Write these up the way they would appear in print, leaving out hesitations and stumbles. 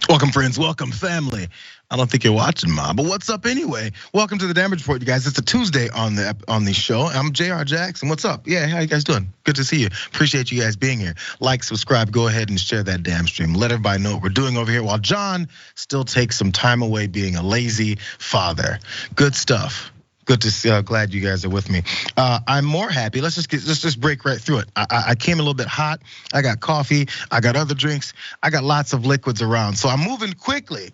Welcome, friends. Welcome, family. I don't think you're watching, Mom, but what's up anyway? Welcome to the Damage Report, you guys. It's a Tuesday on the show. I'm Jayar Jackson. What's up? Yeah, how you guys doing? Good to see you. Appreciate you guys being here. Like, subscribe, go ahead and share that damn stream. Let everybody know what we're doing over here while John still takes some time away being a lazy father. Good stuff. Good to see. Glad you guys are with me. I'm more happy. Let's just break right through it. I came a little bit hot. I got coffee. I got other drinks. I got lots of liquids around. So I'm moving quickly.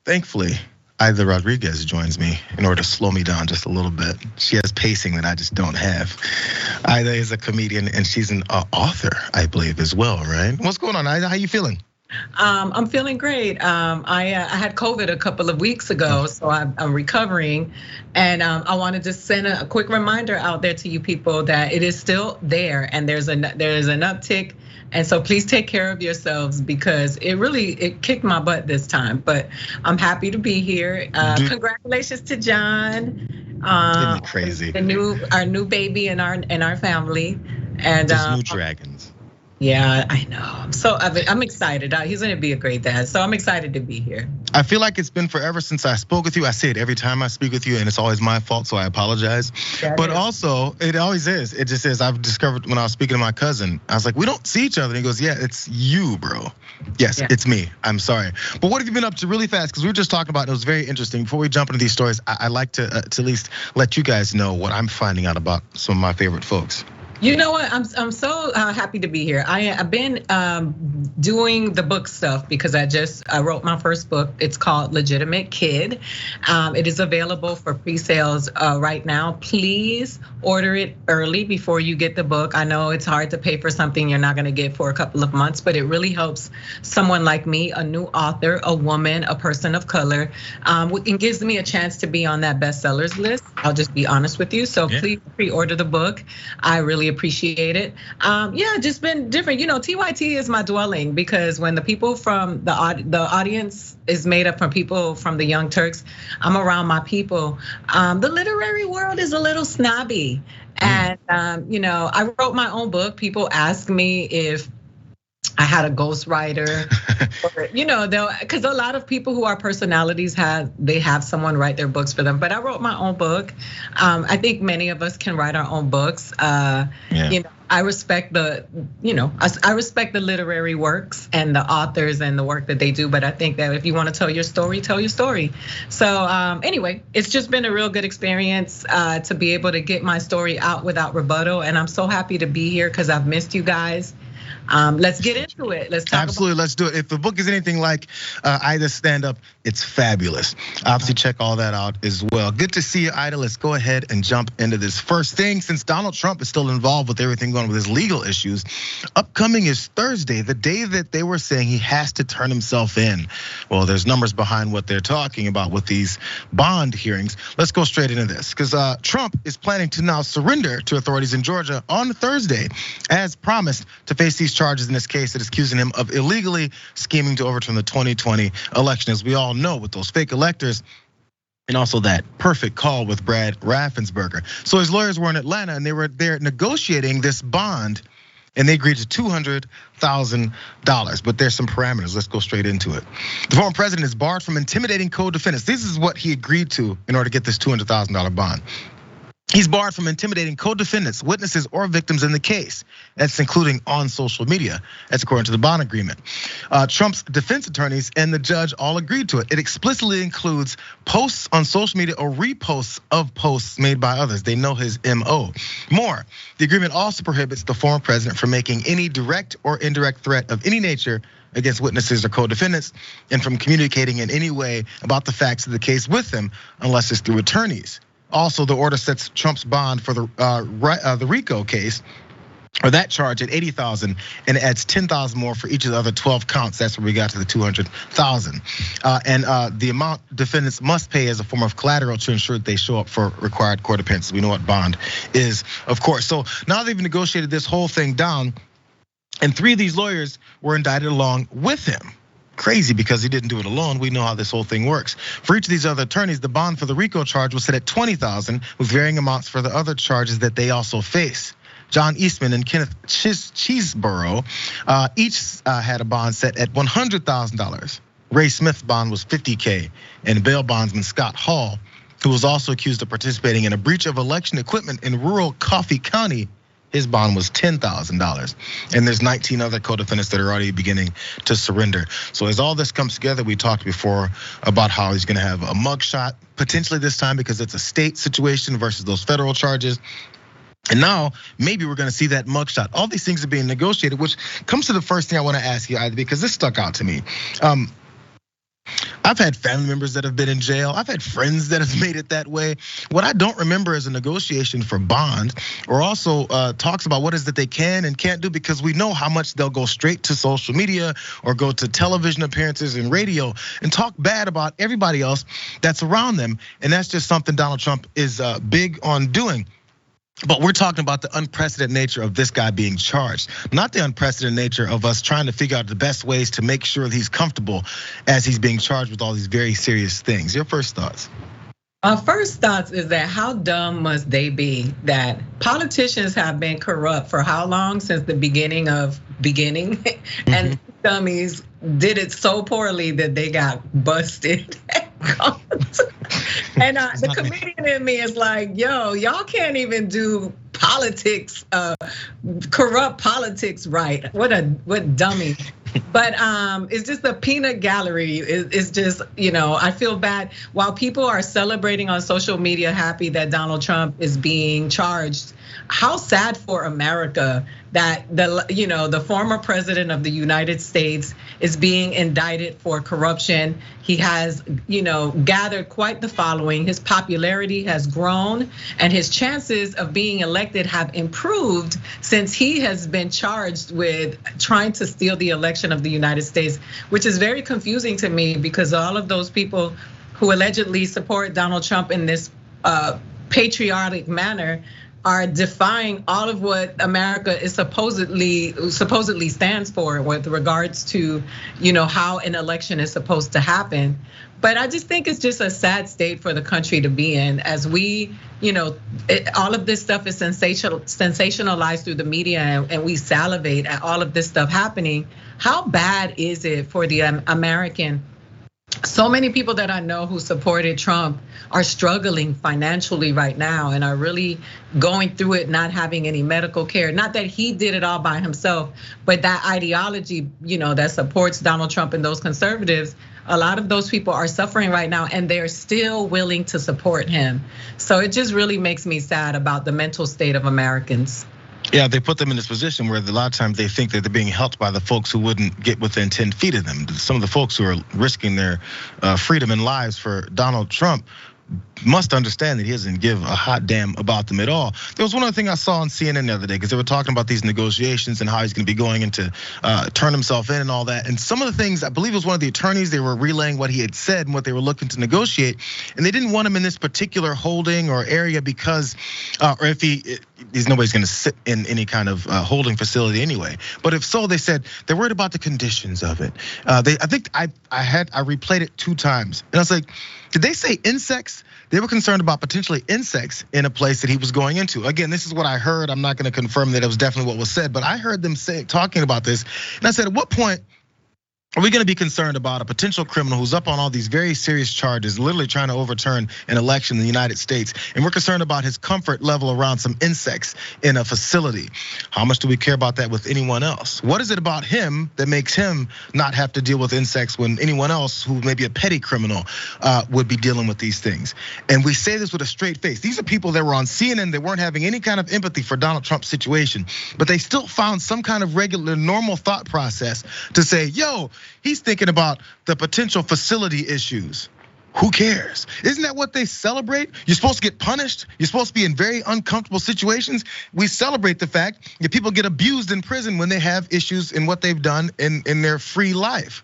Thankfully, Aida Rodriguez joins me in order to slow me down just a little bit. She has pacing that I just don't have. Aida is a comedian and she's an author, I believe, as well, right? What's going on, Aida? How you feeling? I'm feeling great. I had COVID a couple of weeks ago, so I'm recovering, and I wanted to send a quick reminder out there to you people that it is still there, and there's an uptick, and so please take care of yourselves because it kicked my butt this time. But I'm happy to be here. Congratulations to John. Isn't it crazy? Our new baby in our family, and new dragons. Yeah, I know. I'm excited. He's gonna be a great dad. So I'm excited to be here. I feel like it's been forever since I spoke with you. I say it every time I speak with you, and it's always my fault, so I apologize. But also, it always is. It just is. I've discovered when I was speaking to my cousin, I was like, we don't see each other. And he goes, yeah, it's you, bro. Yes, it's me. I'm sorry. But what have you been up to really fast? Because we were just talking about it. It was very interesting. Before we jump into these stories, I like to at least let you guys know what I'm finding out about some of my favorite folks. You know what? I'm so happy to be here. I've been doing the book stuff because I wrote my first book. It's called Legitimate Kid. It is available for pre-sales right now. Please order it early before you get the book. I know it's hard to pay for something you're not going to get for a couple of months, but it really helps someone like me, a new author, a woman, a person of color. It gives me a chance to be on that bestsellers list. I'll just be honest with you. So please pre-order the book. I really appreciate it. Yeah, just been different. You know, TYT is my dwelling because when the people from the audience is made up from people from the Young Turks, I'm around my people. The literary world is a little snobby. And I wrote my own book. People ask me if I had a ghostwriter, because a lot of people who are personalities have someone write their books for them. But I wrote my own book. I think many of us can write our own books. I respect the literary works and the authors and the work that they do. But I think that if you want to tell your story, tell your story. So anyway, it's just been a real good experience to be able to get my story out without rebuttal. And I'm so happy to be here because I've missed you guys. Let's get into it. Let's talk. Absolutely, let's do it. If the book is anything like Aida's stand-up, it's fabulous. Obviously, check all that out as well. Good to see you, Aida. Let's go ahead and jump into this first thing. Since Donald Trump is still involved with everything going on with his legal issues, upcoming is Thursday, the day that they were saying he has to turn himself in. Well, there's numbers behind what they're talking about with these bond hearings. Let's go straight into this because Trump is planning to now surrender to authorities in Georgia on Thursday, as promised, to face these charges in this case that is accusing him of illegally scheming to overturn the 2020 election. As we all know, with those fake electors, and also that perfect call with Brad Raffensperger. So his lawyers were in Atlanta and they were there negotiating this bond, and they agreed to $200,000. But there's some parameters. Let's go straight into it. The former president is barred from intimidating co-defendants. This is what he agreed to in order to get this $200,000 bond. He's barred from intimidating co-defendants, witnesses, or victims in the case. That's including on social media. That's according to the bond agreement. Trump's defense attorneys and the judge all agreed to it. It explicitly includes posts on social media or reposts of posts made by others. They know his MO. More, the agreement also prohibits the former president from making any direct or indirect threat of any nature against witnesses or co-defendants, and from communicating in any way about the facts of the case with them, unless it's through attorneys. Also, the order sets Trump's bond for the RICO case, or that charge, at $80,000, and adds $10,000 more for each of the other 12 counts. That's where we got to the $200,000. And the amount defendants must pay as a form of collateral to ensure that they show up for required court appearances. We know what bond is, of course. So now they've negotiated this whole thing down, and 3 of these lawyers were indicted along with him. Crazy because he didn't do it alone. We know how this whole thing works. For each of these other attorneys, the bond for the RICO charge was set at $20,000 with varying amounts for the other charges that they also face. John Eastman and Kenneth Cheeseborough each had a bond set at $100,000. Ray Smith's bond was $50K, and bail bondsman Scott Hall, who was also accused of participating in a breach of election equipment in rural Coffee County, his bond was $10,000. And there's 19 other co-defendants that are already beginning to surrender. So as all this comes together, we talked before about how he's gonna have a mugshot, potentially this time because it's a state situation versus those federal charges. And now, maybe we're gonna see that mugshot. All these things are being negotiated, which comes to the first thing I wanna ask you, Aida, because this stuck out to me. I've had family members that have been in jail. I've had friends that have made it that way. What I don't remember is a negotiation for bond, or also talks about what is that they can and can't do, because we know how much they'll go straight to social media or go to television appearances and radio and talk bad about everybody else that's around them. And that's just something Donald Trump is big on doing. But we're talking about the unprecedented nature of this guy being charged, not the unprecedented nature of us trying to figure out the best ways to make sure that he's comfortable as he's being charged with all these very serious things. Your first thoughts? First thoughts is that how dumb must they be that politicians have been corrupt for how long, since the beginning, and dummies did it so poorly that they got busted. And the comedian in me is like, yo, y'all can't even do politics, corrupt politics right. What dummy. But it's just the peanut gallery. It's just, I feel bad. While people are celebrating on social media, happy that Donald Trump is being charged, how sad for America that the former president of the United States is being indicted for corruption. He has, gathered quite the following. His popularity has grown, and his chances of being elected have improved since he has been charged with trying to steal the election of the United States, which is very confusing to me, because all of those people who allegedly support Donald Trump in this patriotic manner are defying all of what America is supposedly stands for with regards to, how an election is supposed to happen. But I just think it's just a sad state for the country to be in, as we, all of this stuff is sensationalized through the media, and we salivate at all of this stuff happening. How bad is it for the American? So many people that I know who supported Trump are struggling financially right now and are really going through it, not having any medical care. Not that he did it all by himself, but that ideology, that supports Donald Trump and those conservatives, a lot of those people are suffering right now, and they're still willing to support him. So it just really makes me sad about the mental state of Americans. Yeah, they put them in this position where a lot of times they think that they're being helped by the folks who wouldn't get within 10 feet of them. Some of the folks who are risking their freedom and lives for Donald Trump must understand that he doesn't give a hot damn about them at all. There was one other thing I saw on CNN the other day, because they were talking about these negotiations and how he's gonna be going into turn himself in and all that. And some of the things, I believe it was one of the attorneys, they were relaying what he had said and what they were looking to negotiate. And they didn't want him in this particular holding or area because, or if nobody's gonna sit in any kind of holding facility anyway. But if so, they said they're worried about the conditions of it. I think I replayed it 2 times, and I was like, did they say insects? They were concerned about potentially insects in a place that he was going into. Again, this is what I heard. I'm not gonna confirm that it was definitely what was said, but I heard them talking about this. And I said, at what point are we gonna be concerned about a potential criminal who's up on all these very serious charges, literally trying to overturn an election in the United States? And we're concerned about his comfort level around some insects in a facility. How much do we care about that with anyone else? What is it about him that makes him not have to deal with insects when anyone else who may be a petty criminal would be dealing with these things? And we say this with a straight face. These are people that were on CNN that weren't having any kind of empathy for Donald Trump's situation, but they still found some kind of regular, normal thought process to say, yo, he's thinking about the potential facility issues. Who cares? Isn't that what they celebrate? You're supposed to get punished. You're supposed to be in very uncomfortable situations. We celebrate the fact that people get abused in prison when they have issues in what they've done in their free life.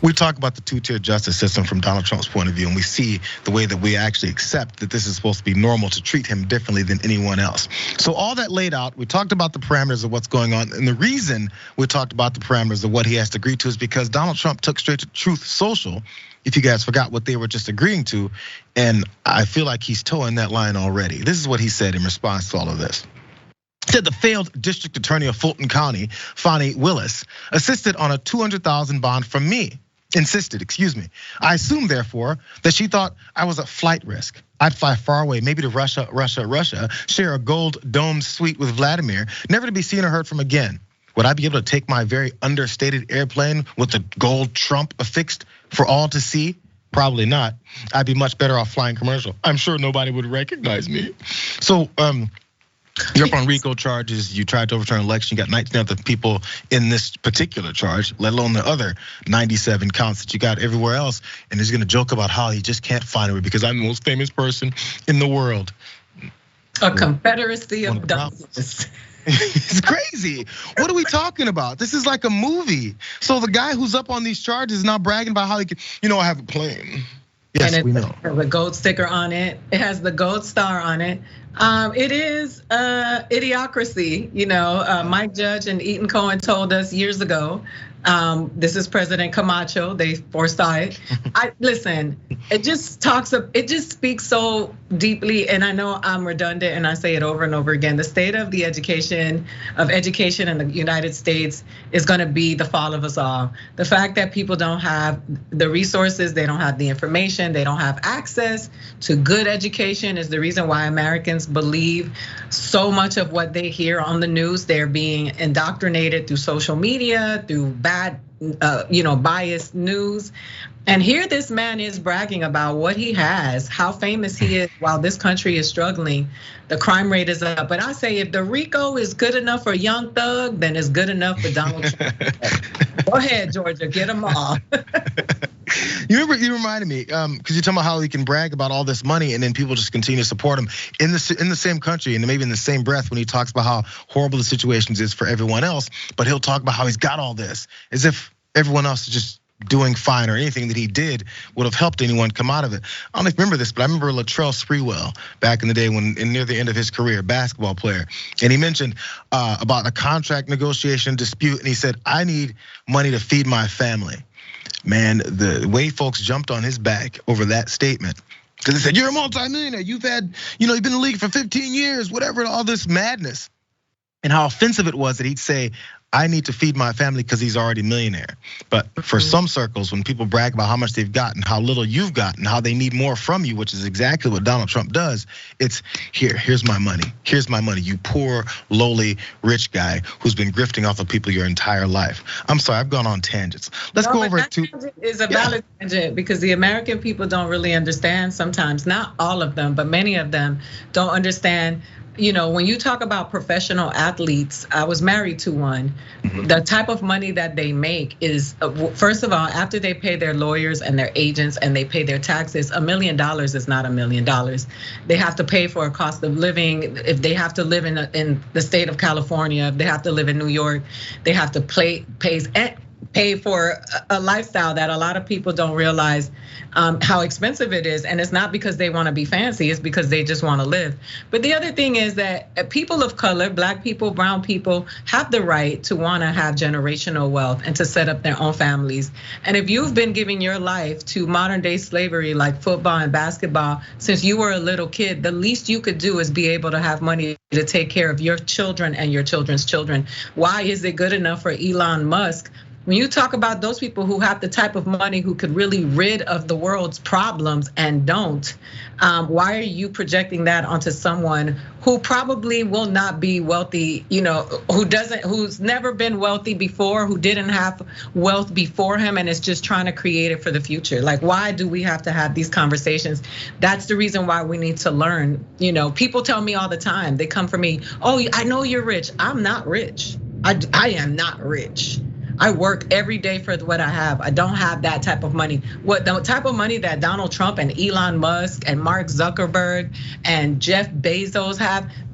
We talk about the 2-tier justice system from Donald Trump's point of view, and we see the way that we actually accept that this is supposed to be normal to treat him differently than anyone else. So all that laid out, we talked about the parameters of what's going on, and the reason we talked about the parameters of what he has to agree to is because Donald Trump took straight to Truth Social, if you guys forgot what they were just agreeing to, and I feel like he's towing that line already. This is what he said in response to all of this. Said the failed district attorney of Fulton County, Fonnie Willis, insisted, excuse me. I assumed, therefore, that she thought I was a flight risk. I'd fly far away, maybe to Russia, share a gold domed suite with Vladimir, never to be seen or heard from again. Would I be able to take my very understated airplane with the gold trump affixed for all to see? Probably not. I'd be much better off flying commercial. I'm sure nobody would recognize me. So, you're up on RICO charges. You tried to overturn an election. You got 19 other people in this particular charge, let alone the other 97 counts that you got everywhere else. And he's gonna joke about how he just can't find it because I'm the most famous person in the world. A confederacy of donkeys. It's crazy. What are we talking about? This is like a movie. So the guy who's up on these charges is now bragging about how he can, I have a plane. Yes, and we know. It has a gold sticker on it. It has the gold star on it. It is idiocracy. Mike Judge and Eaton Cohen told us years ago. This is President Camacho. They foresaw it. Listen. It just speaks so deeply, and I know I'm redundant, and I say it over and over again. The state of the education in the United States is going to be the fall of us all. The fact that people don't have the resources, they don't have the information, they don't have access to good education is the reason why Americans believe so much of what they hear on the news. They're being indoctrinated through social media, through bad, biased news. And here this man is bragging about what he has, how famous he is while this country is struggling. The crime rate is up. But I say if the RICO is good enough for Young Thug, then it's good enough for Donald Trump. Go ahead, Georgia, get them all. You reminded me, because you're talking about how he can brag about all this money and then people just continue to support him in the same country and maybe in the same breath when he talks about how horrible the situations is for everyone else, but he'll talk about how he's got all this as if everyone else is just doing fine or anything that he did would have helped anyone come out of it. I don't know if you remember this, but I remember Latrell Sprewell back in the day when near the end of his career, basketball player. And he mentioned about a contract negotiation dispute and he said, I need money to feed my family. Man, the way folks jumped on his back over that statement. Because they said, you're a multimillionaire, you've been in the league for 15 years, whatever, all this madness. And how offensive it was that he'd say, I need to feed my family because he's already a millionaire. But for some circles, when people brag about how much they've gotten, how little you've gotten, how they need more from you, which is exactly what Donald Trump does, it's here's my money. Here's my money, you poor, lowly, rich guy who's been grifting off of people your entire life. I'm sorry, I've gone on tangents. Let's go over to. Tangent is a valid tangent because the American people don't really understand sometimes, not all of them, but many of them don't understand. When you talk about professional athletes, I was married to one. The type of money that they make is, first of all, after they pay their lawyers and their agents and they pay their taxes, $1 million is not $1 million. They have to pay for a cost of living. If they have to live in the state of California, if they have to live in New York, they have to pay for a lifestyle that a lot of people don't realize how expensive it is. And it's not because they want to be fancy, it's because they just want to live. But the other thing is that people of color, black people, brown people, have the right to want to have generational wealth and to set up their own families. And if you've been giving your life to modern day slavery like football and basketball since you were a little kid, the least you could do is be able to have money to take care of your children and your children's children. Why is it good enough for Elon Musk? When you talk about those people who have the type of money who could really rid of the world's problems and don't, why are you projecting that onto someone who probably will not be wealthy, who's never been wealthy before, who didn't have wealth before him and is just trying to create it for the future? Like, why do we have to have these conversations? That's the reason why we need to learn. People tell me all the time, they come for me, oh, I know you're rich. I'm not rich. I am not rich. I work every day for what I have. I don't have that type of money. What the type of money that Donald Trump and Elon Musk and Mark Zuckerberg and Jeff Bezos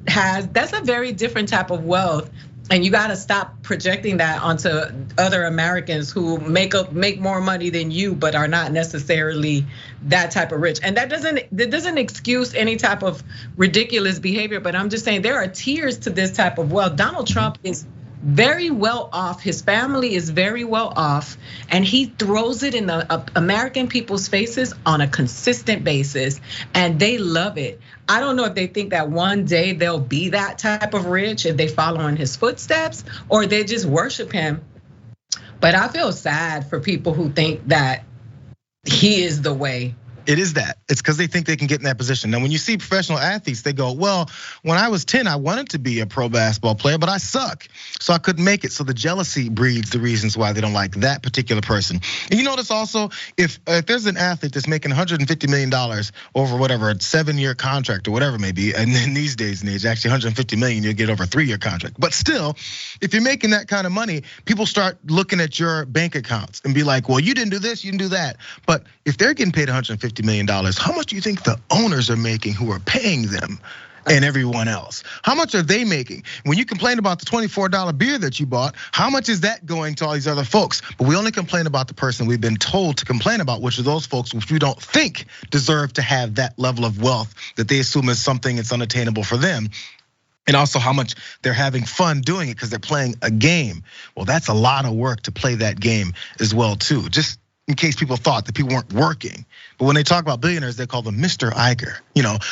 has, that's a very different type of wealth. And you gotta stop projecting that onto other Americans who make more money than you, but are not necessarily that type of rich. And that doesn't excuse any type of ridiculous behavior, but I'm just saying there are tiers to this type of wealth. Donald Trump is very well off. His family is very well off, and he throws it in the American people's faces on a consistent basis, and they love it. I don't know if they think that one day they'll be that type of rich if they follow in his footsteps, or they just worship him. But I feel sad for people who think that he is the way. It is that. It's because they think they can get in that position. Now, when you see professional athletes, they go, well, when I was 10, I wanted to be a pro basketball player, but I suck, so I couldn't make it. So the jealousy breeds the reasons why they don't like that particular person. And you notice also, if there's an athlete that's making $150 million over whatever, a 7-year contract or whatever it may be, and in these days and age, actually $150 million, you'll get over a 3-year contract. But still, if you're making that kind of money, people start looking at your bank accounts and be like, well, you didn't do this, you didn't do that. But if they're getting paid $150 million, how much do you think the owners are making who are paying them and everyone else? How much are they making? When you complain about the $24 beer that you bought, how much is that going to all these other folks? But we only complain about the person we've been told to complain about, which are those folks which we don't think deserve to have that level of wealth that they assume is something that's unattainable for them. And also how much they're having fun doing it because they're playing a game. Well, that's a lot of work to play that game as well too. Just in case people thought that people weren't working. But when they talk about billionaires, they call them Mr. Iger.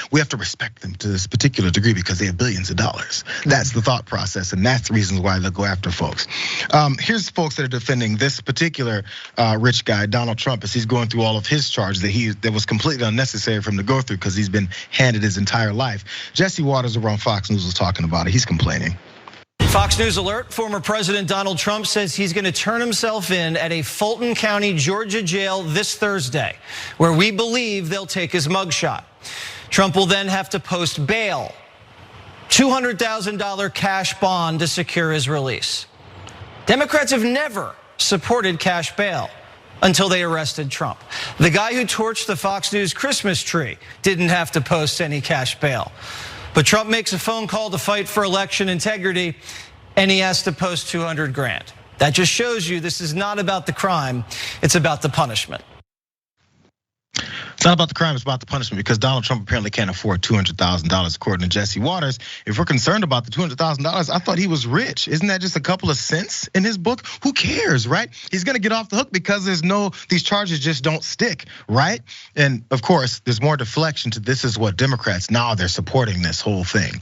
We have to respect them to this particular degree because they have billions of dollars. That's the thought process, and that's the reasons why they'll go after folks. Here's folks that are defending this particular rich guy, Donald Trump, as he's going through all of his charges that was completely unnecessary for him to go through because he's been handed his entire life. Jesse Waters over on Fox News was talking about it. He's complaining. Fox News alert, former President Donald Trump says he's going to turn himself in at a Fulton County, Georgia jail this Thursday, where we believe they'll take his mugshot. Trump will then have to post bail, $200,000 cash bond to secure his release. Democrats have never supported cash bail until they arrested Trump. The guy who torched the Fox News Christmas tree didn't have to post any cash bail. But Trump makes a phone call to fight for election integrity, and he has to post 200 grand. That just shows you this is not about the crime, it's about the punishment. It's not about the crime, it's about the punishment, because Donald Trump apparently can't afford $200,000 according to Jesse Waters. If we're concerned about the $200,000, I thought he was rich. Isn't that just a couple of cents in his book? Who cares, right? He's gonna get off the hook because these charges just don't stick, right? And of course, there's more deflection to this is what Democrats, now they're supporting this whole thing.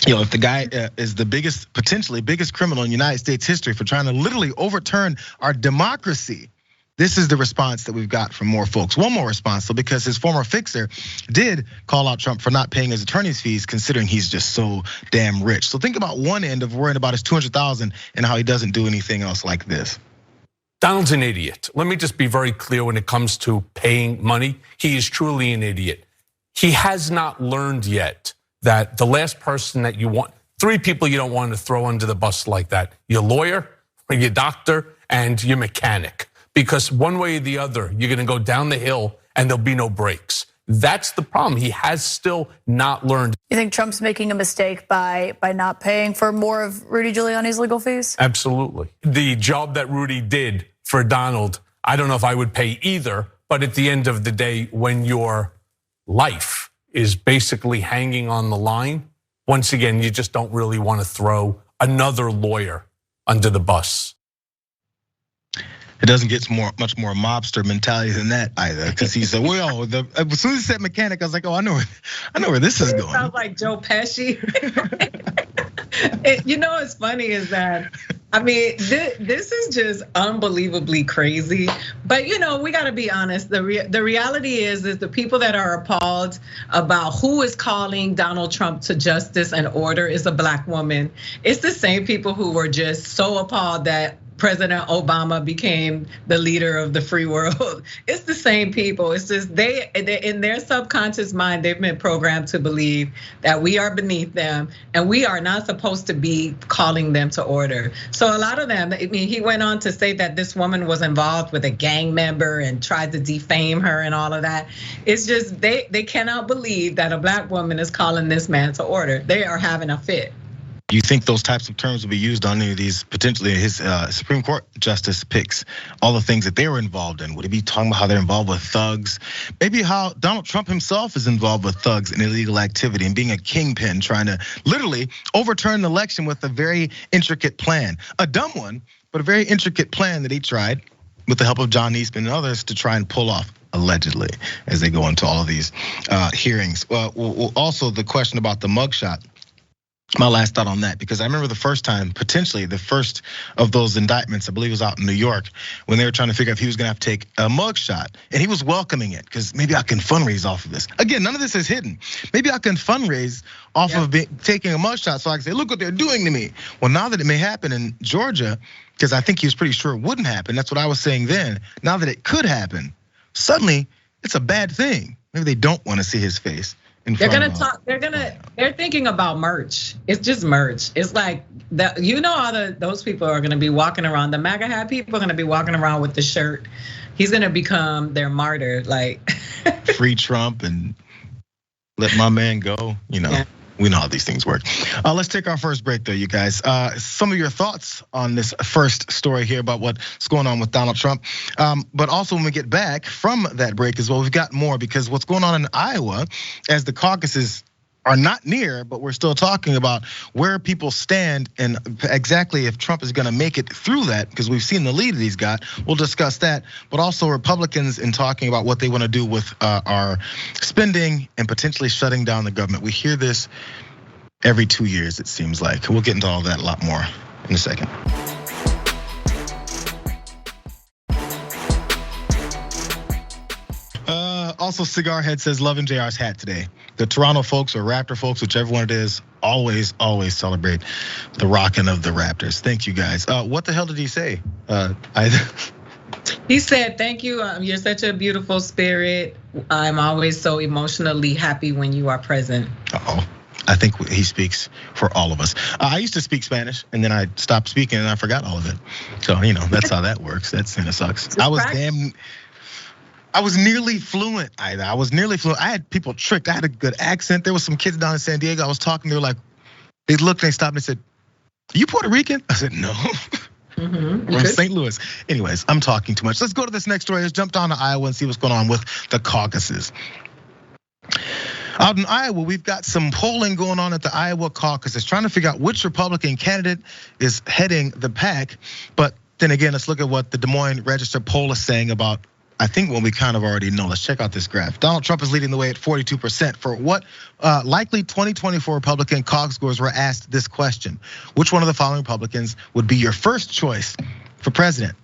If the guy is the potentially biggest criminal in United States history for trying to literally overturn our democracy, this is the response that we've got from more folks. One more response, though, because his former fixer did call out Trump for not paying his attorney's fees, considering he's just so damn rich. So think about one end of worrying about his $200,000 and how he doesn't do anything else like this. Donald's an idiot. Let me just be very clear when it comes to paying money. He is truly an idiot. He has not learned yet that the last person that you want, 3 people you don't want to throw under the bus like that: your lawyer, your doctor, and your mechanic. Because one way or the other, you're gonna go down the hill and there'll be no brakes. That's the problem. He has still not learned. You think Trump's making a mistake by not paying for more of Rudy Giuliani's legal fees? Absolutely. The job that Rudy did for Donald, I don't know if I would pay either, but at the end of the day, when your life is basically hanging on the line, once again, you just don't really want to throw another lawyer under the bus. It doesn't get much more mobster mentality than that either, because he said, "Well, as soon as he said mechanic, I was like, oh, I know where this is going." Sounds like Joe Pesci. What's funny is that, this is just unbelievably crazy. But we got to be honest. The reality is the people that are appalled about who is calling Donald Trump to justice and order is a black woman. It's the same people who were just so appalled that President Obama became the leader of the free world. It's the same people. It's just they in their subconscious mind, they've been programmed to believe that we are beneath them and we are not supposed to be calling them to order. So a lot of them, he went on to say that this woman was involved with a gang member and tried to defame her and all of that. It's just they cannot believe that a black woman is calling this man to order. They are having a fit. Do you think those types of terms will be used on any of these, potentially his Supreme Court justice picks, all the things that they were involved in? Would he be talking about how they're involved with thugs? Maybe how Donald Trump himself is involved with thugs and illegal activity and being a kingpin, trying to literally overturn an election with a very intricate plan. A dumb one, but a very intricate plan that he tried with the help of John Eastman and others to try and pull off, allegedly, as they go into all of these hearings. Also the question about the mugshot. My last thought on that, because I remember the first time, potentially the first of those indictments, I believe it was out in New York, when they were trying to figure out if he was gonna have to take a mugshot, and he was welcoming it, because maybe I can fundraise off of this. Again, none of this is hidden. Maybe I can fundraise off of taking a mugshot, so I can say, look what they're doing to me. Well, now that it may happen in Georgia, because I think he was pretty sure it wouldn't happen, that's what I was saying then. Now that it could happen, suddenly it's a bad thing. Maybe they don't wanna see his face. They're gonna talk. They're thinking about merch. It's just merch. It's like that. You know, those people are gonna be walking around. The MAGA hat people are gonna be walking around with the shirt. He's gonna become their martyr. Like free Trump and let my man go. You know. Yeah. We know how these things work. Let's take our first break though, you guys. Some of your thoughts on this first story here about what's going on with Donald Trump. But also when we get back from that break as well, we've got more, because what's going on in Iowa as the caucuses are not near, but we're still talking about where people stand and exactly if Trump is gonna make it through that, because we've seen the lead that he's got. We'll discuss that, but also Republicans in talking about what they wanna do with our spending and potentially shutting down the government. We hear this every 2 years, it seems like. We'll get into all that a lot more in a second. Also, Cigar Head says, loving Jayar's hat today. The Toronto folks or Raptor folks, whichever one it is, always celebrate the rocking of the Raptors. Thank you guys. What the hell did he say? He said, thank you, you're such a beautiful spirit. I'm always so emotionally happy when you are present. I think he speaks for all of us. I used to speak Spanish and then I stopped speaking and I forgot all of it. So, that's how that works. That kind of sucks. I was nearly fluent, Aida. I was nearly fluent. I had people tricked. I had a good accent. There was some kids down in San Diego. I was talking, they were like, they looked and they stopped and said, are you Puerto Rican? I said, no. From St. Louis. Anyways, I'm talking too much. Let's go to this next story. Let's jump down to Iowa and see what's going on with the caucuses. Out in Iowa, we've got some polling going on at the Iowa caucuses, trying to figure out which Republican candidate is heading the pack. But then again, let's look at what the Des Moines Register poll is saying about, I think, what we kind of already know. Let's check out this graph. Donald Trump is leading the way at 42%. For what likely 2024 Republican caucus scores were asked this question: which one of the following Republicans would be your first choice for president?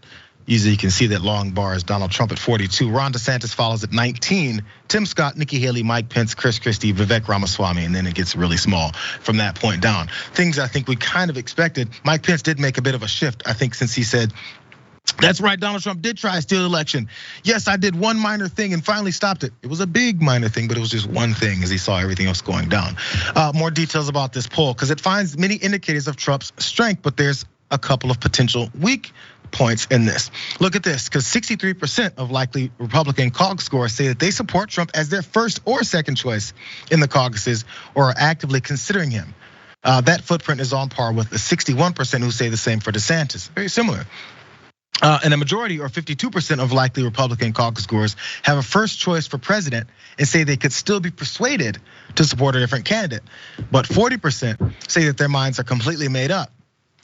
Usually you can see that long bar is Donald Trump at 42. Ron DeSantis follows at 19. Tim Scott, Nikki Haley, Mike Pence, Chris Christie, Vivek Ramaswamy, and then it gets really small from that point down. Things I think we kind of expected. Mike Pence did make a bit of a shift, I think, since he said, that's right, Donald Trump did try to steal the election. Yes, I did one minor thing and finally stopped it. It was a big minor thing, but it was just one thing as he saw everything else going down. More details about this poll, because it finds many indicators of Trump's strength, but there's a couple of potential weak points in this. Look at this, because 63% of likely Republican caucus scores say that they support Trump as their first or second choice in the caucuses or are actively considering him. That footprint is on par with the 61% who say the same for DeSantis. Very similar. And a majority, or 52% of likely Republican caucus scores, have a first choice for president and say they could still be persuaded to support a different candidate. But 40% say that their minds are completely made up.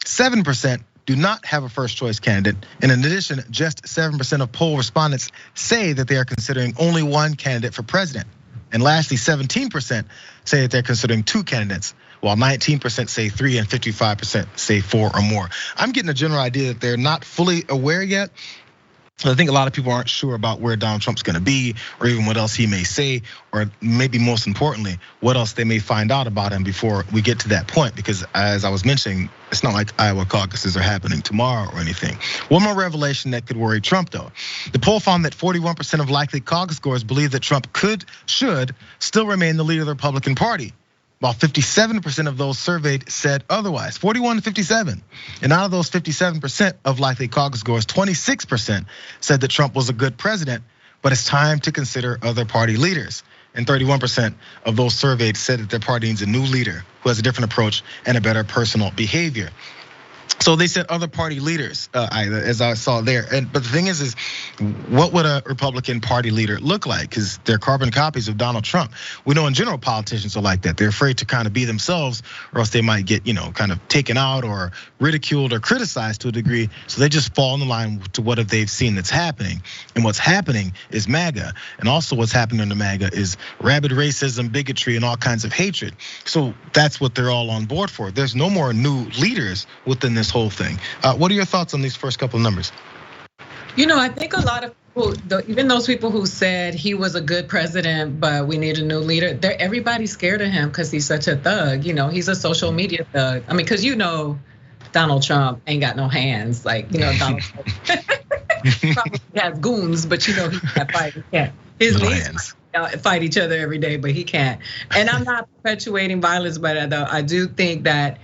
7% do not have a first choice candidate. And in addition, just 7% of poll respondents say that they are considering only one candidate for president. And lastly, 17% say that they're considering two candidates, while 19% say 3 and 55% say 4 or more. I'm getting a general idea that they're not fully aware yet. I think a lot of people aren't sure about where Donald Trump's gonna be, or even what else he may say, or maybe most importantly, what else they may find out about him before we get to that point. Because as I was mentioning, it's not like Iowa caucuses are happening tomorrow or anything. One more revelation that could worry Trump though. The poll found that 41% of likely caucus scores believe that Trump should still remain the leader of the Republican Party, while 57% of those surveyed said otherwise, 41 to 57. And out of those 57% of likely caucus scores, 26% said that Trump was a good president, but it's time to consider other party leaders. and 31% of those surveyed said that their party needs a new leader who has a different approach and a better personal behavior. So they said other party leaders, Aida, as I saw there. But the thing is what would a Republican Party leader look like? Because they're carbon copies of Donald Trump. We know in general politicians are like that. They're afraid to kind of be themselves, or else they might get, kind of taken out or ridiculed or criticized to a degree. So they just fall in the line to what have they've seen that's happening. And what's happening is MAGA. And also what's happening under MAGA is rabid racism, bigotry, and all kinds of hatred. So that's what they're all on board for. There's no more new leaders within this whole thing. What are your thoughts on these first couple of numbers? I think a lot of people, even those people who said he was a good president, but we need a new leader, everybody's scared of him because he's such a thug. He's a social media thug. I mean, because Donald Trump ain't got no hands. Donald Trump probably has goons, but he can't fight. He can't. His knees fight each other every day, but he can't. And I'm not perpetuating violence, but I do think that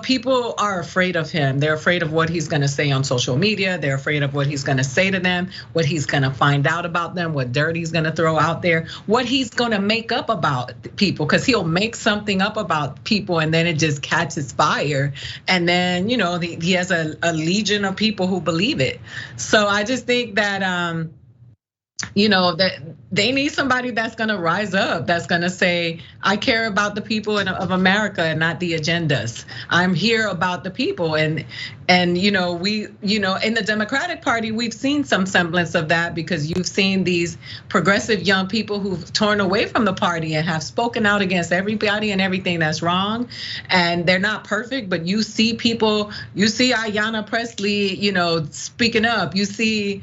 people are afraid of him. They're afraid of what he's gonna say on social media. They're afraid of what he's gonna say to them, what he's gonna find out about them, what dirt he's gonna throw out there, what he's gonna make up about people, because he'll make something up about people and then it just catches fire. And then, he has a legion of people who believe it. So I just think that, that they need somebody that's gonna rise up, that's gonna say, I care about the people of America and not the agendas. I'm here about the people. And in the Democratic Party, we've seen some semblance of that, because you've seen these progressive young people who've torn away from the party and have spoken out against everybody and everything that's wrong. And they're not perfect, but you see people, you see Ayanna Pressley, speaking up. You see,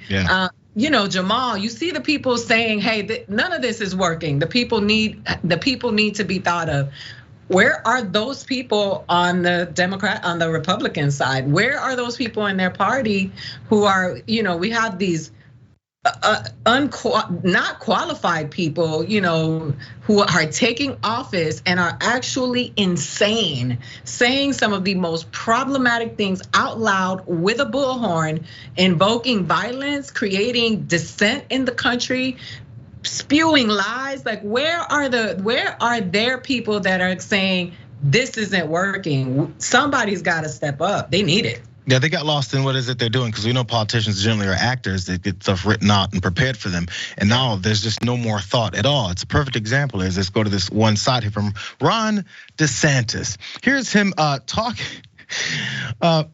Jamal, you see the people saying, hey, none of this is working. The people need to be thought of. Where are those people on the Republican side? Where are those people in their party who are, we have these not qualified people, who are taking office and are actually insane, saying some of the most problematic things out loud with a bullhorn, invoking violence, creating dissent in the country, spewing lies. Like, where are there people that are saying this isn't working? Somebody's got to step up. They need it. Yeah, they got lost in what is it they're doing, because we know politicians generally are actors. They get stuff written out and prepared for them. And now there's just no more thought at all. It's a perfect example. Let's go to this one side here from Ron DeSantis. Here's him talking.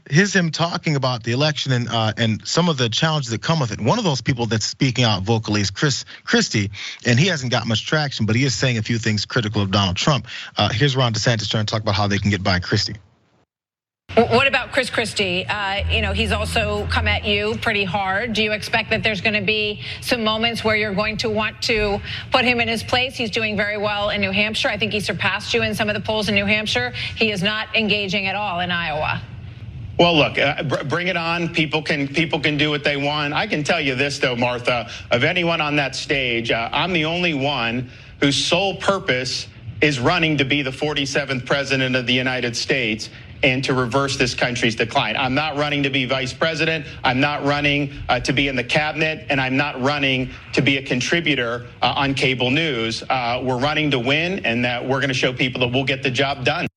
Here's him talking about the election and some of the challenges that come with it. One of those people that's speaking out vocally is Chris Christie, and he hasn't got much traction, but he is saying a few things critical of Donald Trump. Here's Ron DeSantis trying to talk about how they can get by Christie. What about Chris Christie? He's also come at you pretty hard. Do you expect that there's going to be some moments where you're going to want to put him in his place? He's doing very well in New Hampshire. I think he surpassed you in some of the polls in New Hampshire. He is not engaging at all in Iowa. Well, look, bring it on. People can do what they want. I can tell you this, though, Martha, of anyone on that stage, I'm the only one whose sole purpose is running to be the 47th president of the United States and to reverse this country's decline. I'm not running to be vice president. I'm not running to be in the cabinet, and I'm not running to be a contributor on cable news. We're running to win, and that we're gonna show people that we'll get the job done.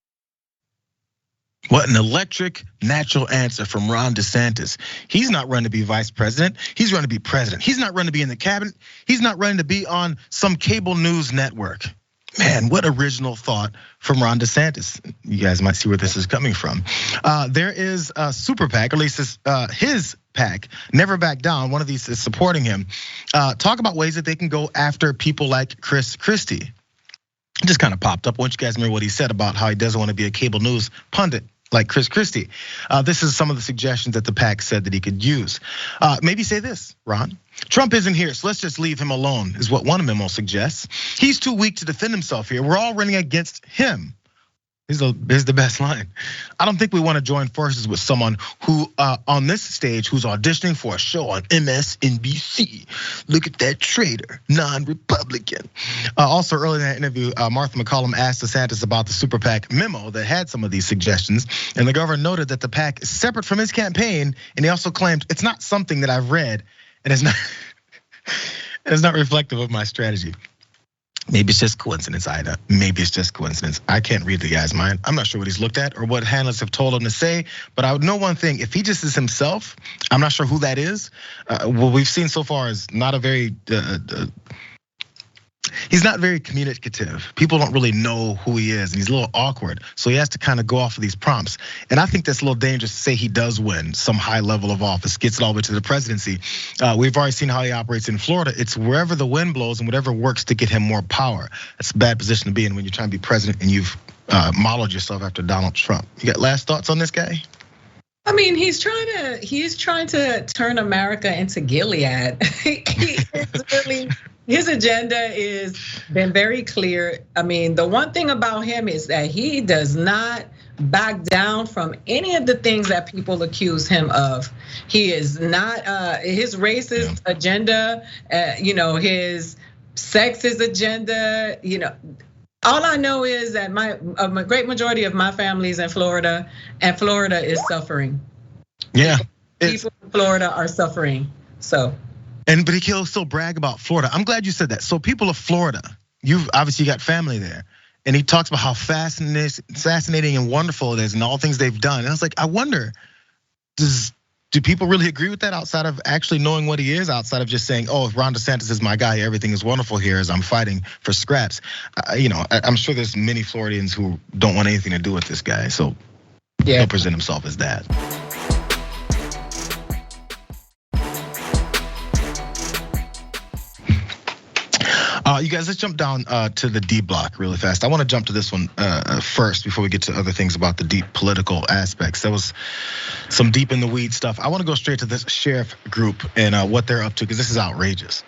What an electric, natural answer from Ron DeSantis. He's not running to be vice president. He's running to be president. He's not running to be in the cabinet. He's not running to be on some cable news network. Man, what original thought from Ron DeSantis. You guys might see where this is coming from. There is a super PAC, or at least his PAC, Never Back Down. One of these is supporting him. Talk about ways that they can go after people like Chris Christie. It just kind of popped up. I want you guys to remember what he said about how he doesn't want to be a cable news pundit like Chris Christie. This is some of the suggestions that the PAC said that he could use. Maybe say this, Ron. Trump isn't here, so let's just leave him alone, is what one memo suggests. He's too weak to defend himself here. We're all running against him. Here's the best line. I don't think we want to join forces with someone who on this stage who's auditioning for a show on MSNBC. Look at that traitor, non-Republican. Also earlier in that interview, Martha McCollum asked DeSantis about the super PAC memo that had some of these suggestions. And the governor noted that the PAC is separate from his campaign. And he also claimed it's not something that I've read and it's not reflective of my strategy. Maybe it's just coincidence, Ida. Maybe it's just coincidence. I can't read the guy's mind. I'm not sure what he's looked at or what handlers have told him to say, but I would know one thing. If he just is himself, I'm not sure who that is. What we've seen so far is not a very, he's not very communicative. People don't really know who he is, and he's a little awkward. So he has to kind of go off of these prompts. And I think that's a little dangerous to say he does win some high level of office, gets it all the way to the presidency. We've already seen how he operates in Florida. It's wherever the wind blows and whatever works to get him more power. That's a bad position to be in when you're trying to be president and you've modeled yourself after Donald Trump. You got last thoughts on this guy? I mean, he's trying to turn America into Gilead. His agenda is been very clear. I mean, the one thing about him is that he does not back down from any of the things that people accuse him of. He is not his racist agenda, his sexist agenda, All I know is that a great majority of my family is in Florida, and Florida is suffering. Yeah, people in Florida are suffering. So. But he'll still brag about Florida. I'm glad you said that. So people of Florida, you've obviously got family there. And he talks about how fascinating and wonderful it is and all things they've done. And I was like, I wonder, do people really agree with that outside of actually knowing what he is, outside of just saying, oh, if Ron DeSantis is my guy, everything is wonderful here as I'm fighting for scraps. I'm sure there's many Floridians who don't want anything to do with this guy. So he'll present himself as that. You guys, let's jump down to the D block really fast. I want to jump to this one first before we get to other things about the deep political aspects. There was some deep in the weeds stuff. I want to go straight to this sheriff group and what they're up to, because this is outrageous.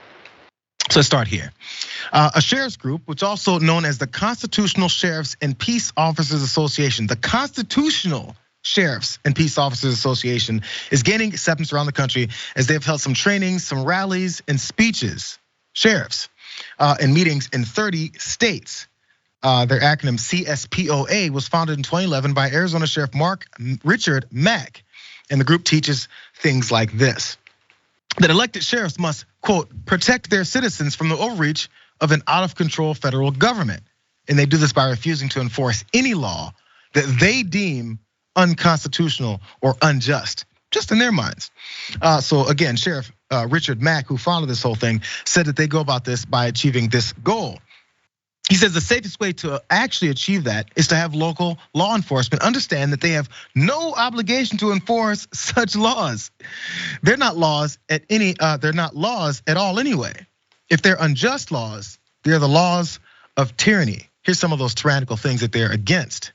So let's start here. A sheriff's group, which is also known as the Constitutional Sheriffs and Peace Officers Association. The Constitutional Sheriffs and Peace Officers Association is gaining acceptance around the country as they've held some trainings, some rallies, and speeches. Sheriffs. In meetings in 30 states. Their acronym CSPOA was founded in 2011 by Arizona Sheriff Richard Mack. And the group teaches things like this: that elected sheriffs must, quote, protect their citizens from the overreach of an out of control federal government. And they do this by refusing to enforce any law that they deem unconstitutional or unjust, just in their minds. So again, Sheriff Richard Mack, who founded this whole thing, said that they go about this by achieving this goal. He says the safest way to actually achieve that is to have local law enforcement understand that they have no obligation to enforce such laws. They're not laws at all anyway. If they're unjust laws, they're the laws of tyranny. Here's some of those tyrannical things that they're against.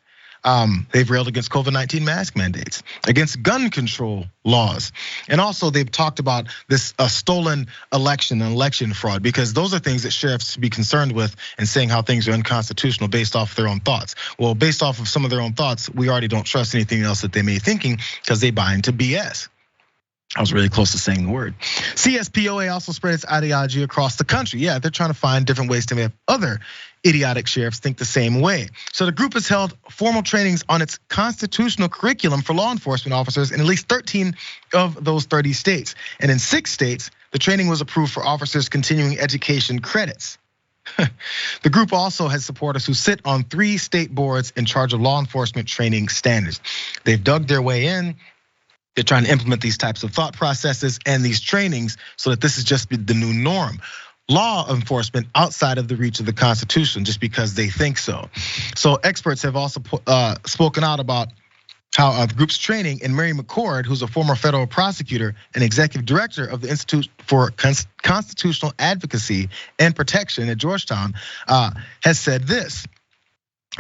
They've railed against COVID-19 mask mandates, against gun control laws. And also they've talked about this stolen election and election fraud, because those are things that sheriffs should be concerned with, and saying how things are unconstitutional based off their own thoughts. Well, based off of some of their own thoughts, we already don't trust anything else that they may be thinking, because they buy into BS. I was really close to saying the word. CSPOA also spread its ideology across the country. Yeah, they're trying to find different ways to have other idiotic sheriffs think the same way. So the group has held formal trainings on its constitutional curriculum for law enforcement officers in at least 13 of those 30 states. And in 6 states, the training was approved for officers' continuing education credits. The group also has supporters who sit on 3 state boards in charge of law enforcement training standards. They've dug their way in. They're trying to implement these types of thought processes and these trainings so that this is just the new norm. Law enforcement outside of the reach of the Constitution just because they think so. So experts have also spoken out about how the group's training, and Mary McCord, who's a former federal prosecutor and executive director of the Institute for Constitutional Advocacy and Protection at Georgetown, has said this: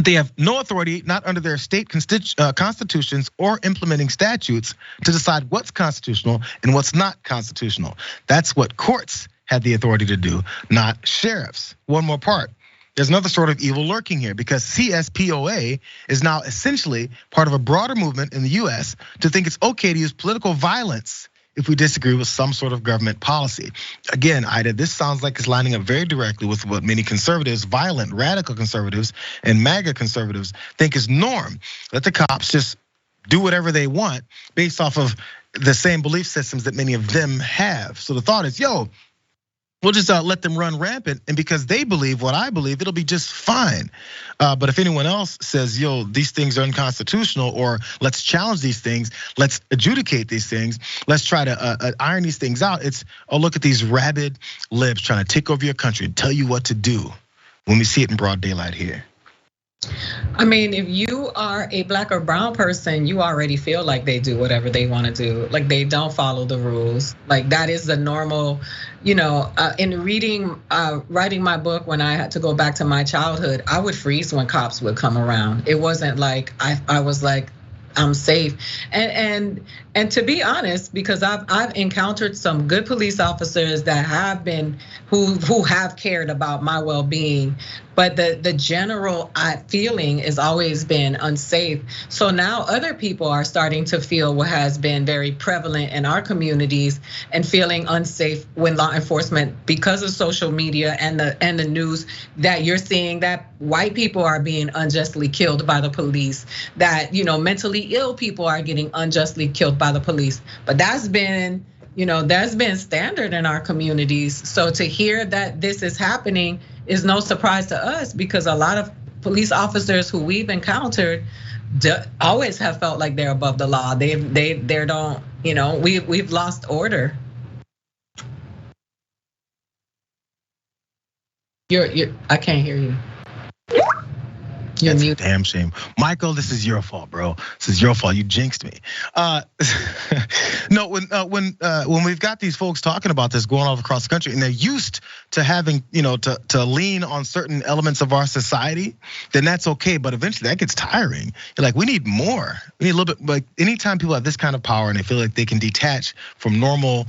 they have no authority, not under their state constitutions or implementing statutes, to decide what's constitutional and what's not constitutional. That's what courts have the authority to do, not sheriffs. One more part. There's another sort of evil lurking here, because CSPOA is now essentially part of a broader movement in the US to think it's okay to use political violence if we disagree with some sort of government policy. Again, Ida, this sounds like it's lining up very directly with what many conservatives, violent, radical conservatives, and MAGA conservatives think is norm. Let the cops just do whatever they want based off of the same belief systems that many of them have. So the thought is, yo, We'll just let them run rampant, and because they believe what I believe, it'll be just fine. But if anyone else says, yo, these things are unconstitutional, or let's challenge these things, let's adjudicate these things, let's try to iron these things out. It's, oh, look at these rabid libs trying to take over your country and tell you what to do when we see it in broad daylight here. I mean, if you are a black or brown person, you already feel like they do whatever they want to do. Like they don't follow the rules. Like that is the normal, in writing my book, when I had to go back to my childhood, I would freeze when cops would come around. It wasn't like I was like, I'm safe. And to be honest, because I've encountered some good police officers that have been, who have cared about my well-being, but the general feeling has always been unsafe. So now other people are starting to feel what has been very prevalent in our communities, and feeling unsafe when law enforcement, because of social media and the news, that you're seeing that white people are being unjustly killed by the police, that mentally ill people are getting unjustly killed by the police. But that's been standard in our communities. So to hear that this is happening is no surprise to us, because a lot of police officers who we've encountered always have felt like they're above the law. They don't, we've lost order. I can't hear you. You're That's muted. a damn shame. Michael, this is your fault, bro. This is your fault. You jinxed me. No, when we've got these folks talking about this going all across the country, and they're used to having, to lean on certain elements of our society, then that's okay. But eventually that gets tiring. You're like, we need more. We need a little bit. Like anytime people have this kind of power and they feel like they can detach from normal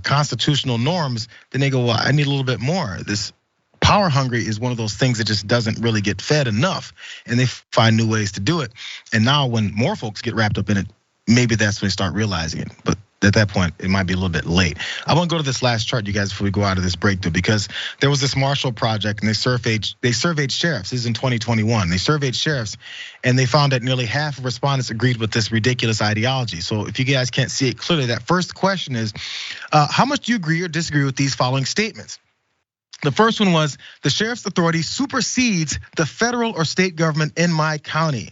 constitutional norms, then they go, well, I need a little bit more. This power hungry is one of those things that just doesn't really get fed enough, and they find new ways to do it. And now when more folks get wrapped up in it, maybe that's when they start realizing it. But at that point, it might be a little bit late. I want to go to this last chart, you guys, before we go out of this break, though, because there was this Marshall Project, and they surveyed sheriffs. This is in 2021. They surveyed sheriffs, and they found that nearly half of respondents agreed with this ridiculous ideology. So if you guys can't see it clearly, that first question is, how much do you agree or disagree with these following statements? The first one was, the sheriff's authority supersedes the federal or state government in my county.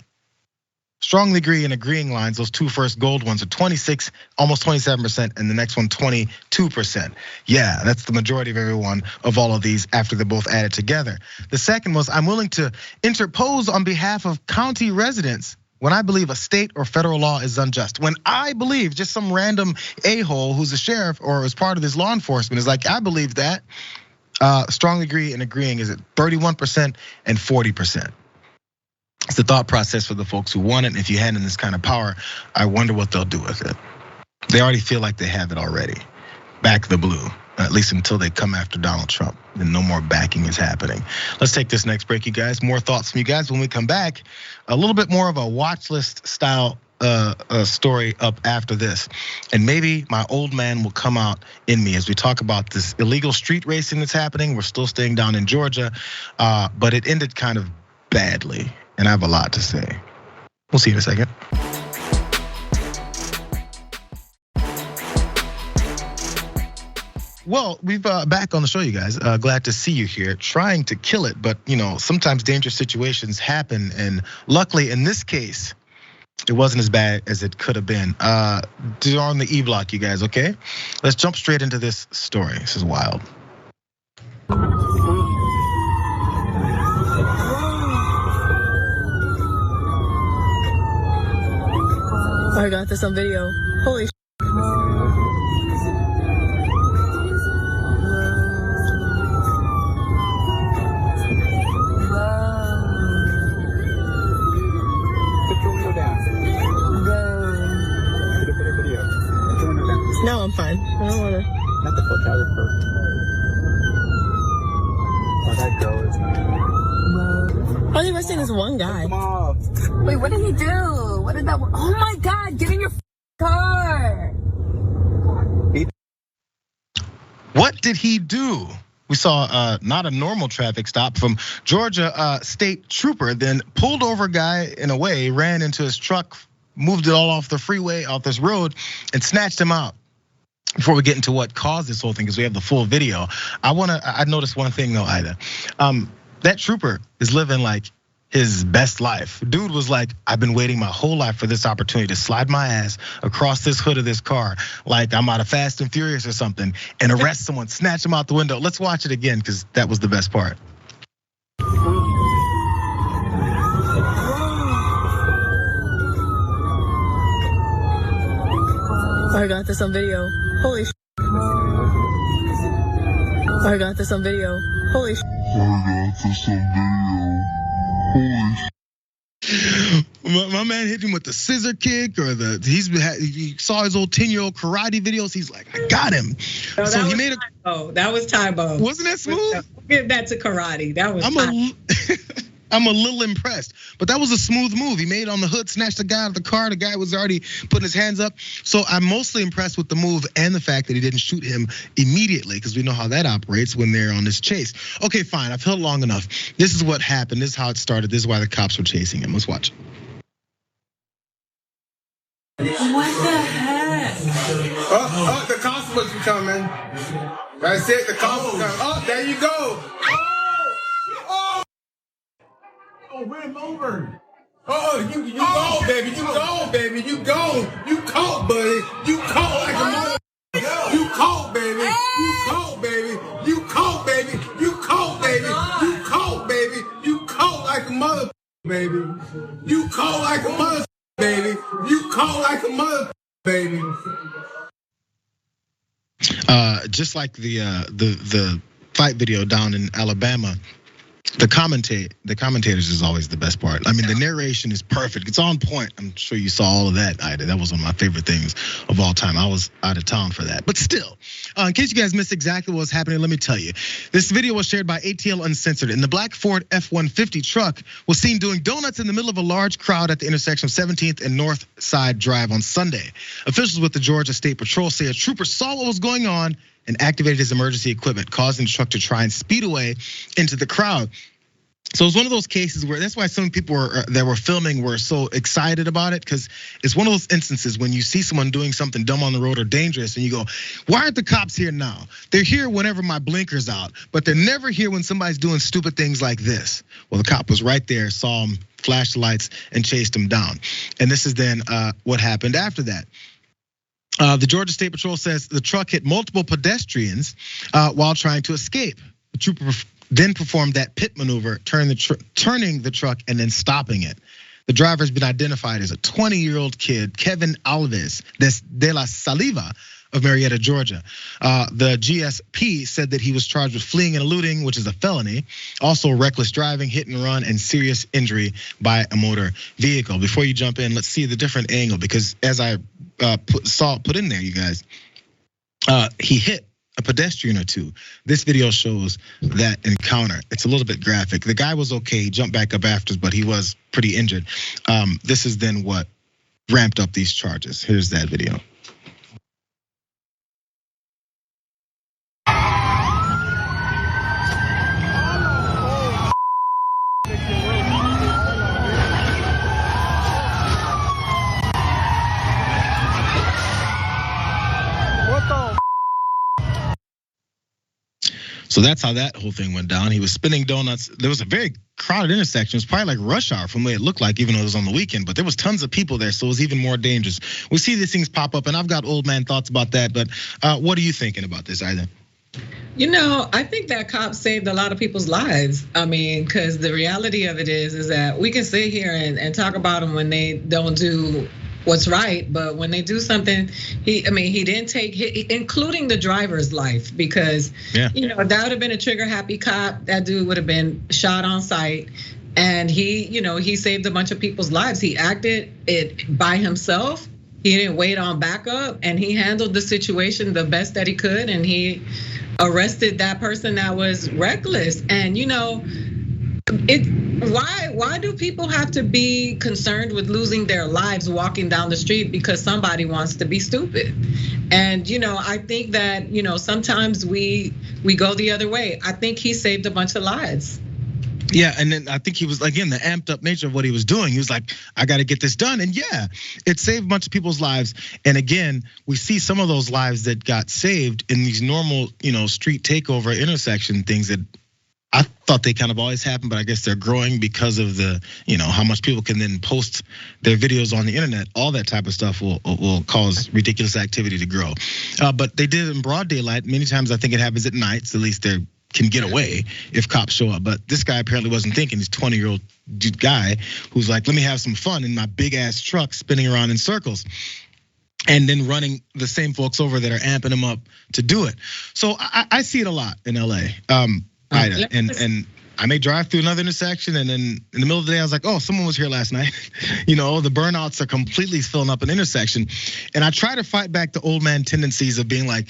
Strongly agree and agreeing lines, those two first gold ones are 26, almost 27%, and the next one 22%. Yeah, that's the majority of everyone of all of these after they're both added together. The second was, I'm willing to interpose on behalf of county residents when I believe a state or federal law is unjust. When I believe, just some random a-hole who's a sheriff or is part of this law enforcement is like, I believe that. Strongly agree and agreeing is at 31% and 40%. It's the thought process for the folks who want it. And if you hand them this kind of power, I wonder what they'll do with it. They already feel like they have it already. Back the blue, at least until they come after Donald Trump. Then no more backing is happening. Let's take this next break, you guys. More thoughts from you guys when we come back. A little bit more of a watch list style story up after this, and maybe my old man will come out in me as we talk about this illegal street racing that's happening. We're still staying down in Georgia, but it ended kind of badly, and I have a lot to say. We'll see you in a second. Well, we've back on the show, you guys. Glad to see you here, trying to kill it, but sometimes dangerous situations happen, and luckily in this case, it wasn't as bad as it could have been. You're on the E block, you guys, okay? Let's jump straight into this story. This is wild. I got this on video. Holy shit. No, I'm fine. I don't wanna. Not the fuck out of her. Oh, that girl is. Why are they arresting this one guy? Come off. Wait, what did he do? What did that? Oh my God! Get in your car! What did he do? We saw not a normal traffic stop from Georgia state trooper, then pulled over a guy in a way, ran into his truck, moved it all off the freeway, off this road, and snatched him out. before we get into what caused this whole thing, because we have the full video, I noticed one thing though, Aida. That trooper is living like his best life. Dude was like, I've been waiting my whole life for this opportunity to slide my ass across this hood of this car, like I'm out of Fast and Furious or something, and arrest someone, snatch him out the window. Let's watch it again, because that was the best part. I got this on video. Holy shit. I got this on video. Holy shit. My man hit him with the scissor kick, or he saw his old 10-year-old karate videos. He's like, I got him. No, so he made Tybo. That was Tybo. Wasn't that smooth? Give that to karate. That was. I'm a little impressed, but that was a smooth move. He made on the hood, snatched the guy out of the car. The guy was already putting his hands up. So I'm mostly impressed with the move and the fact that he didn't shoot him immediately, because we know how that operates when they're on this chase. Okay, fine, I've held long enough. This is what happened. This is how it started. This is why the cops were chasing him. Let's watch. What the heck? Oh, the cops must be coming. That's it, the cops are coming. Oh, there you go. Oh, ran him over. Oh, you go, baby. You go, baby. You go. You caught, buddy. You caught like a mother. You caught, baby. You caught, baby. You caught, baby. You caught, baby. You caught, baby. You caught like a mother, baby. You caught like a mother, baby. You caught like a mother, baby. Just like the fight video down in Alabama, the commentators is always the best part. I mean, the narration is perfect. It's on point. I'm sure you saw all of that, Aida. That was one of my favorite things of all time. I was out of town for that. But still, in case you guys missed exactly what was happening, let me tell you. This video was shared by ATL Uncensored, and the black Ford F-150 truck was seen doing donuts in the middle of a large crowd at the intersection of 17th and North Side Drive on Sunday. Officials with the Georgia State Patrol say a trooper saw what was going on and activated his emergency equipment, causing the truck to try and speed away into the crowd. So it's one of those cases where that's why some people that were filming were so excited about it, because it's one of those instances when you see someone doing something dumb on the road or dangerous and you go, why aren't the cops here now? They're here whenever my blinker's out, but they're never here when somebody's doing stupid things like this. Well, the cop was right there, saw him, flashed the lights, and chased him down. And this is then what happened after that. The Georgia State Patrol says the truck hit multiple pedestrians while trying to escape. The trooper then performed that pit maneuver, turning the truck and then stopping it. The driver has been identified as a 20-year-old kid, Kevin Alves de la Saliva of Marietta, Georgia. The GSP said that he was charged with fleeing and eluding, which is a felony. Also reckless driving, hit and run, and serious injury by a motor vehicle. Before you jump in, let's see the different angle, because as I put in there, you guys, he hit a pedestrian or two. This video shows that encounter. It's a little bit graphic. The guy was okay, he jumped back up after, but he was pretty injured. This is then what ramped up these charges. Here's that video. So that's how that whole thing went down. He was spinning donuts. There was a very crowded intersection. It was probably like rush hour from the way it looked like, even though it was on the weekend, but there was tons of people there, so it was even more dangerous. We see these things pop up, and I've got old man thoughts about that, but what are you thinking about this, Aida? You know, I think that cop saved a lot of people's lives. I mean, because the reality of it is that we can sit here and talk about them when they don't do what's right, but when they do something, he didn't take, including the driver's life, because that would have been a trigger happy cop. That dude would have been shot on sight, and he saved a bunch of people's lives. He acted it by himself. He didn't wait on backup, and he handled the situation the best that he could, and he arrested that person that was reckless. And why do people have to be concerned with losing their lives walking down the street because somebody wants to be stupid? And I think that sometimes we go the other way. I think he saved a bunch of lives. Yeah, and then I think he was, again, the amped up nature of what he was doing. He was like, I got to get this done. And yeah, it saved a bunch of people's lives. And again, we see some of those lives that got saved in these normal, street takeover intersection things that I thought they kind of always happen, but I guess they're growing because of the, how much people can then post their videos on the internet. All that type of stuff will cause ridiculous activity to grow. But they did it in broad daylight. Many times I think it happens at nights, at least they're can get away if cops show up. But this guy apparently wasn't thinking. He's 20-year-old guy who's like, let me have some fun in my big ass truck spinning around in circles. And then running the same folks over that are amping him up to do it. So I see it a lot in LA, Ida. And I may drive through another intersection, and then in the middle of the day, I was like, oh, someone was here last night. The burnouts are completely filling up an intersection. And I try to fight back the old man tendencies of being like,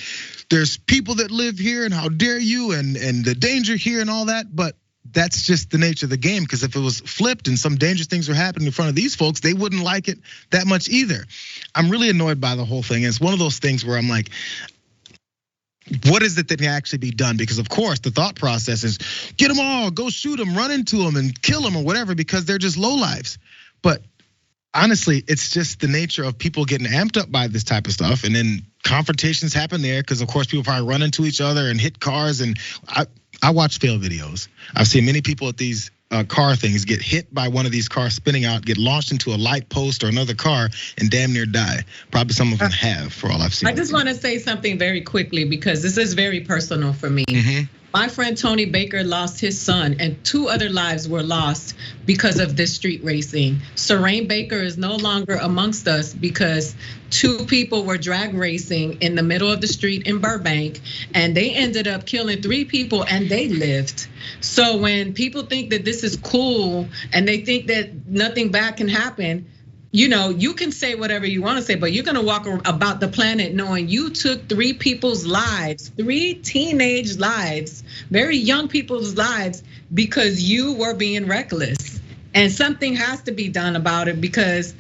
there's people that live here, and how dare you, and the danger here and all that. But that's just the nature of the game, because if it was flipped and some dangerous things were happening in front of these folks, they wouldn't like it that much either. I'm really annoyed by the whole thing. It's one of those things where I'm like, what is it that can actually be done? Because of course the thought process is get them all, go shoot them, run into them and kill them or whatever, because they're just lowlives. But honestly, it's just the nature of people getting amped up by this type of stuff, and then confrontations happen there because of course people probably run into each other and hit cars. And I watch fail videos. I've seen many people at these car things get hit by one of these cars spinning out, get launched into a light post or another car, and damn near die. Probably some of them have, for all I've seen. I just want to say something very quickly because this is very personal for me. My friend Tony Baker lost his son, and 2 other lives were lost because of this street racing. Serene Baker is no longer amongst us because 2 people were drag racing in the middle of the street in Burbank, and they ended up killing 3 people, and they lived. So when people think that this is cool and they think that nothing bad can happen, you can say whatever you want to say, but you're gonna walk about the planet knowing you took 3 people's lives, 3 teenage lives, very young people's lives, because you were being reckless. And something has to be done about it, because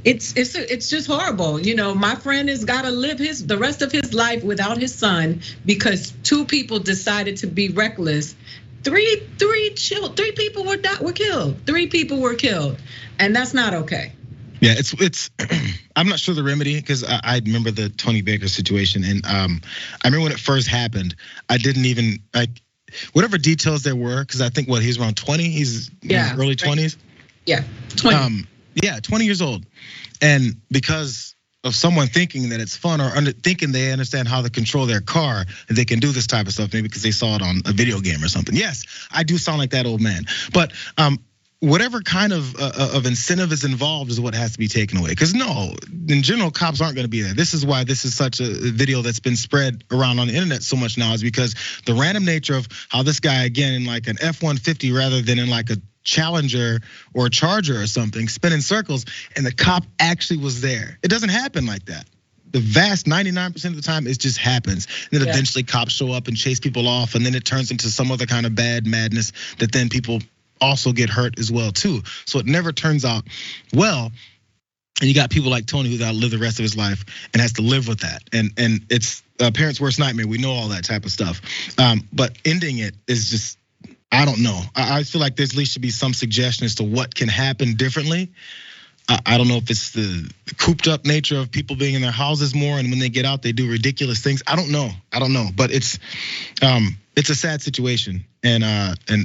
it's just horrible. My friend has got to live the rest of his life without his son because 2 people decided to be reckless. 3 people were killed. 3 people were killed, and that's not okay. Yeah, it's. I'm not sure the remedy, because I remember the Tony Baker situation, and I remember when it first happened. I didn't even whatever details there were, because I think he's around 20. He's early 20s. Yeah, 20. 20 years old, and because of someone thinking that it's fun or thinking they understand how to control their car, and they can do this type of stuff, maybe because they saw it on a video game or something. Yes, I do sound like that old man, but whatever kind of incentive is involved is what has to be taken away. Because no, in general, cops aren't going to be there. This is why this is such a video that's been spread around on the internet so much now, is because the random nature of how this guy, again, in like an F-150 rather than in like a Challenger or a Charger or something, spinning circles, and the cop actually was there. It doesn't happen like that. The vast 99% of the time, it just happens. And then eventually cops show up and chase people off, and then it turns into some other kind of bad madness that then people also get hurt as well too. So it never turns out well. And you got people like Tony who got to live the rest of his life and has to live with that. And it's a parent's worst nightmare. We know all that type of stuff. But ending it is just, I don't know. I feel like there at least should be some suggestion as to what can happen differently. I don't know if it's the cooped up nature of people being in their houses more, and when they get out, they do ridiculous things. I don't know. But it's a sad situation. And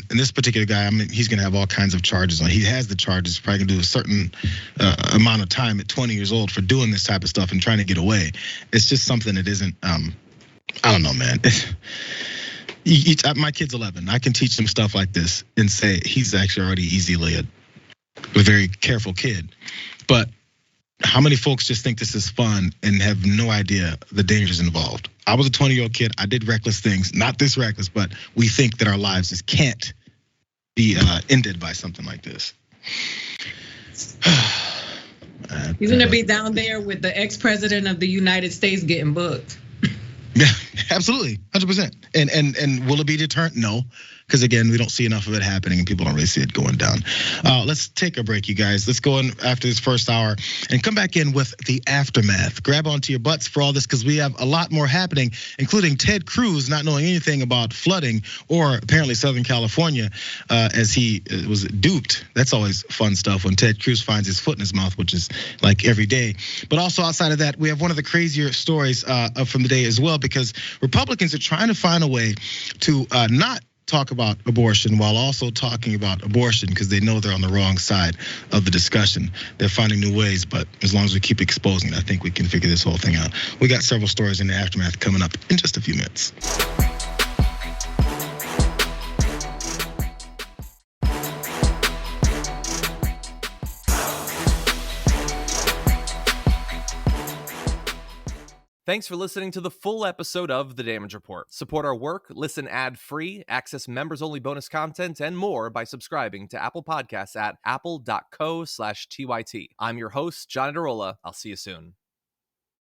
this particular guy, I mean, he's gonna have all kinds of charges on. He has the charges. Probably gonna do a certain amount of time at 20 years old for doing this type of stuff and trying to get away. It's just something that isn't. I don't know, man. My kid's 11. I can teach him stuff like this and say he's actually already easily a very careful kid. But how many folks just think this is fun and have no idea the dangers involved? I was a 20-year-old kid. I did reckless things, not this reckless, but we think that our lives just can't be ended by something like this. He's gonna be down there with the ex-president of the United States getting booked. Yeah, absolutely, 100%. And will it be deterrent? No, because again, we don't see enough of it happening and people don't really see it going down. Let's take a break, you guys. Let's go in after this first hour and come back in with the aftermath. Grab onto your butts for all this because we have a lot more happening, including Ted Cruz not knowing anything about flooding or apparently Southern California as he was duped. That's always fun stuff when Ted Cruz finds his foot in his mouth, which is like every day. But also outside of that, we have one of the crazier stories from the day as well, because Republicans are trying to find a way to not talk about abortion while also talking about abortion because they know they're on the wrong side of the discussion. They're finding new ways, but as long as we keep exposing it, I think we can figure this whole thing out. We got several stories in the aftermath coming up in just a few minutes. Thanks for listening to the full episode of The Damage Report. Support our work, listen ad-free, access members-only bonus content, and more by subscribing to Apple Podcasts at apple.co/TYT. I'm your host, John Adarola. I'll see you soon.